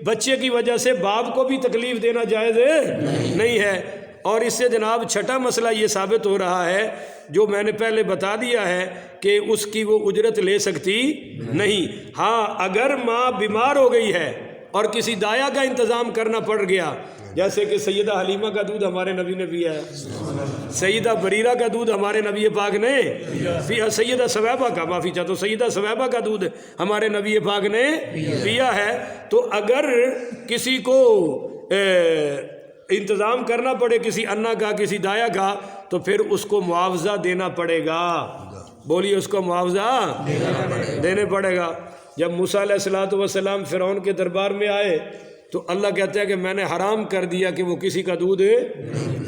بچے کی وجہ سے باپ کو بھی تکلیف دینا جائز نہیں ہے۔ اور اس سے جناب چھٹا مسئلہ یہ ثابت ہو رہا ہے جو میں نے پہلے بتا دیا ہے کہ اس کی وہ اجرت لے سکتی نہیں۔ ہاں اگر ماں بیمار ہو گئی ہے اور کسی دایا کا انتظام کرنا پڑ گیا، جیسے کہ سیدہ حلیمہ کا دودھ ہمارے نبی نے پیا ہے، سیدہ بریرہ کا دودھ ہمارے نبی پاک نے پیا، سیدہ ثویبہ کا معافی چاہتا ہوں، سیدہ ثویبہ کا دودھ ہمارے نبی پاک نے پیا ہے، تو اگر کسی کو انتظام کرنا پڑے کسی انا کا کسی دایا کا تو پھر اس کو معاوضہ دینا پڑے گا۔ بولیے اس کو معاوضہ دینے پڑے گا۔ جب موسیٰ علیہ الصلوۃ والسلام فرعون کے دربار میں آئے تو اللہ کہتا ہے کہ میں نے حرام کر دیا کہ وہ کسی کا دودھ،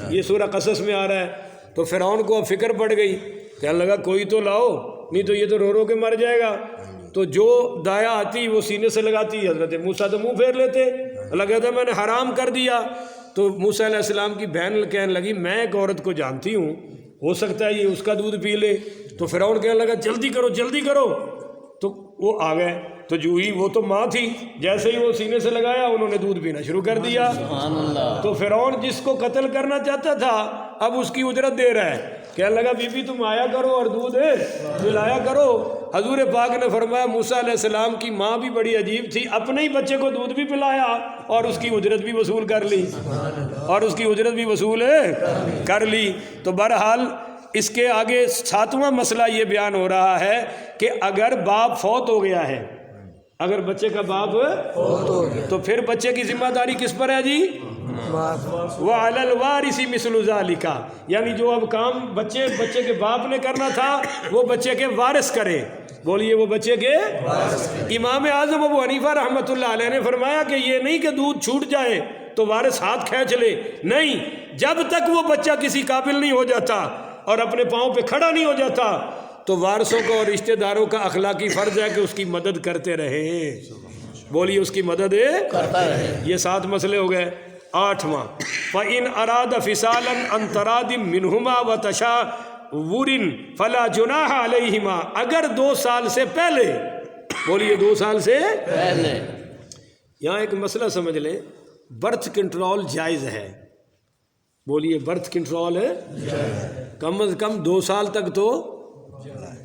یہ سورہ قصص میں آ رہا ہے۔ تو فرعون کو اب فکر پڑ گئی، کہنے لگا کوئی تو لاؤ نہیں تو یہ تو رو رو کے مر جائے گا۔ تو جو دایا آتی وہ سینے سے لگاتی، حضرت موسیٰ تو منہ پھیر لیتے۔ اللہ کہتا ہے میں نے حرام کر دیا۔ تو موسیٰ علیہ السلام کی بہن کہنے لگی میں ایک عورت کو جانتی ہوں، ہو سکتا ہے یہ اس کا دودھ پی لے۔ تو فرعون کہنے لگا جلدی کرو جلدی کرو۔ تو وہ آ گئے، تو جو ہی وہ تو ماں تھی، جیسے ہی وہ سینے سے لگایا انہوں نے دودھ پینا شروع کر دیا۔ تو فرعون جس کو قتل کرنا چاہتا تھا اب اس کی اجرت دے رہا ہے، کہنے لگا بی بی تم آیا کرو اور دودھ پلایا کرو۔ حضور پاک نے فرمایا موسیٰ علیہ السلام کی ماں بھی بڑی عجیب تھی، اپنے ہی بچے کو دودھ بھی پلایا اور اس کی اجرت بھی وصول کر لی، اور اس کی اجرت بھی وصول کر لی۔ تو بہرحال اس کے آگے ساتواں مسئلہ یہ بیان ہو رہا ہے کہ اگر باپ فوت ہو گیا ہے، اگر بچے کا باپ فوت ہو گیا تو پھر بچے کی ذمہ داری کس پر ہے جی؟ وَعَلَى الْوَارِثِ مِثْلُ ذَلِكَ، یعنی جو اب کام بچے کے باپ نے کرنا تھا وہ بچے کے وارث کرے۔ بولیے وہ بچے کے امام اعظم ابو حنیفہ رحمۃ اللہ علیہ نے فرمایا کہ یہ نہیں کہ دودھ چھوٹ جائے تو وارث ہاتھ کھینچ لے، نہیں، جب تک وہ بچہ کسی قابل نہیں ہو جاتا اور اپنے پاؤں پہ کھڑا نہیں ہو جاتا تو وارثوں کو اور رشتہ داروں کا اخلاقی فرض ہے کہ اس کی مدد کرتے رہیں۔ بولیے اس کی مدد کرتا رہے۔ یہ 7 مسئلے ہو گئے۔ 8واں فَإِنْ أَرَادَ فِصَالًا عَنْ تَرَادٍ مِّنْهُمَا وَتَشَاوُرٍ فَلَا جُنَاحَ عَلَيْهِمَا، اگر 2 سال سے پہلے، بولیے 2 سال سے پہلے، یہاں ایک مسئلہ سمجھ لیں، برتھ کنٹرول جائز ہے۔ بولیے برتھ کنٹرول ہے، کم از کم 2 سال تک تو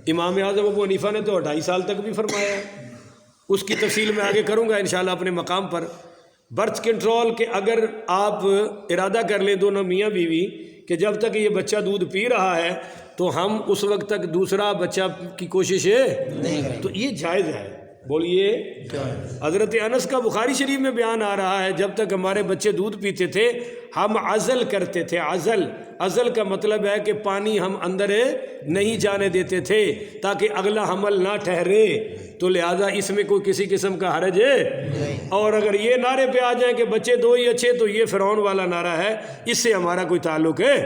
امام اعظم ابو حنیفہ نے تو 2.5 سال تک بھی فرمایا ہے، اس کی تفصیل میں آگے کروں گا انشاءاللہ اپنے مقام پر۔ برتھ کنٹرول کے اگر آپ ارادہ کر لیں دونوں میاں بیوی کہ جب تک یہ بچہ دودھ پی رہا ہے تو ہم اس وقت تک دوسرا بچہ کی کوشش ہے تو یہ جائز ہے۔ بولیے حضرت انس کا بخاری شریف میں بیان آ رہا ہے جب تک ہمارے بچے دودھ پیتے تھے ہم عزل کرتے تھے۔ عزل کا مطلب ہے کہ پانی ہم اندر نہیں جانے دیتے تھے تاکہ اگلا حمل نہ ٹھہرے، تو لہذا اس میں کوئی کسی قسم کا حرج ہے۔ اور اگر یہ نعرے پہ آ جائیں کہ بچے 2 ہی اچھے تو یہ فرعون والا نعرہ ہے، اس سے ہمارا کوئی تعلق ہے۔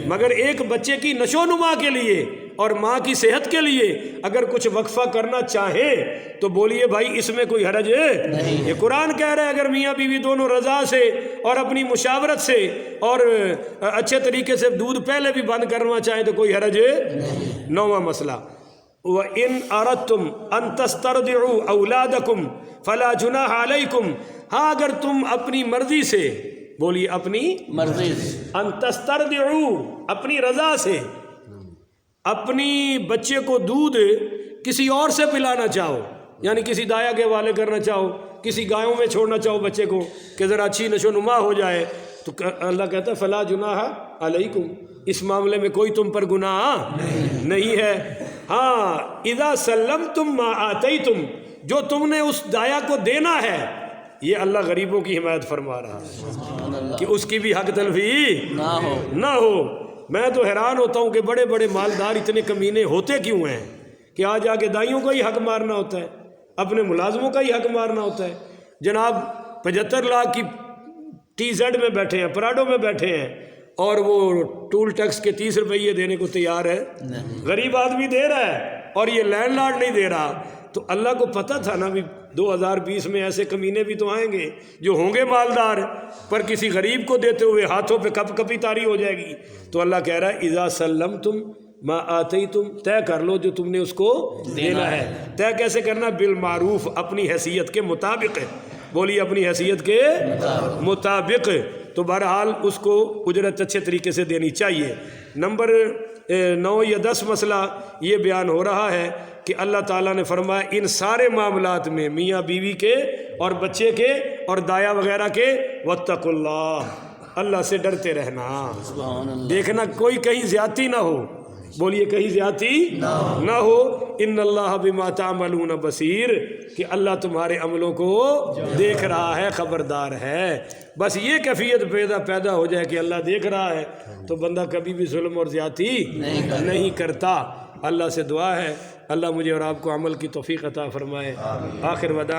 مگر ایک بچے کی نشو و نما کے لیے اور ماں کی صحت کے لیے اگر کچھ وقفہ کرنا چاہے تو بولیے بھائی اس میں کوئی حرج ہے؟ یہ قرآن کہہ رہا ہے اگر میاں بیوی دونوں رضا سے اور اپنی مشاورت سے اور اچھے طریقے سے دودھ پہلے بھی بند کرنا چاہیں تو کوئی حرج ہے۔ 9واں مسئلہ وَإِنْ أَرَدْتُمْ أَن تَسْتَرْضِعُوا أَوْلَادَكُمْ فَلَا جُنَاحَ عَلَيْكُمْ، ہاں اگر تم اپنی مرضی سے، بولیے اپنی مرضی سے، ان تسترضعوا اپنی رضا سے اپنی بچے کو دودھ کسی اور سے پلانا چاہو، یعنی کسی دایا کے حوالے کرنا چاہو، کسی گایوں میں چھوڑنا چاہو بچے کو کہ ذرا اچھی نشو نما ہو جائے، تو اللہ کہتا ہے فلا جناح علیکم، اس معاملے میں کوئی تم پر گناہ نہیں ہے۔ ہاں اذا سلمتم ما آتیتم، جو تم نے اس دایا کو دینا ہے، یہ اللہ غریبوں کی حمایت فرما رہا ہے کہ اس کی بھی حق تلفی نہ ہو۔ میں تو حیران ہوتا ہوں کہ بڑے بڑے مالدار اتنے کمینے ہوتے کیوں ہیں کہ آج آ کے دائیوں کا ہی حق مارنا ہوتا ہے، اپنے ملازموں کا ہی حق مارنا ہوتا ہے۔ جناب 75 لاکھ کی ٹی زیڈ میں بیٹھے ہیں، پراڈو میں بیٹھے ہیں، اور وہ ٹول ٹیکس کے 30 روپیے دینے کو تیار ہے، غریب آدمی دے رہا ہے اور یہ لینڈ لارڈ نہیں دے رہا۔ تو اللہ کو پتہ تھا نا بھی 2020 میں ایسے کمینے بھی تو آئیں گے جو ہوں گے مالدار، پر کسی غریب کو دیتے ہوئے ہاتھوں پہ کپ کپی تاری ہو جائے گی۔ تو اللہ کہہ رہا ہے اذا سلمتم ما آتیتم، طے کر لو جو تم نے اس کو دینا ہے۔ طے کیسے کرنا؟ بالمعروف، اپنی حیثیت کے مطابق ہے۔ بولیے اپنی حیثیت کے مطابق. تو بہرحال اس کو اجرت اچھے طریقے سے دینی چاہیے. نمبر 9 یا 10 مسئلہ یہ بیان ہو رہا ہے کہ اللہ تعالیٰ نے فرمایا ان سارے معاملات میں میاں بیوی کے اور بچے کے اور دایا وغیرہ کے واتقوا اللہ، اللہ سے ڈرتے رہنا. دیکھنا کوئی کہیں زیادتی نہ ہو، بولیے کہیں زیادتی نہ ہو. ان اللہ بما تعملون بصیر، کہ اللہ تمہارے عملوں کو دیکھ رہا ہے، خبردار ہے. بس یہ کیفیت پیدا ہو جائے کہ اللہ دیکھ رہا ہے تو بندہ کبھی بھی ظلم اور زیادتی نہیں کرتا. اللہ سے دعا ہے اللہ مجھے اور آپ کو عمل کی توفیق عطا فرمائے. آخر وداع.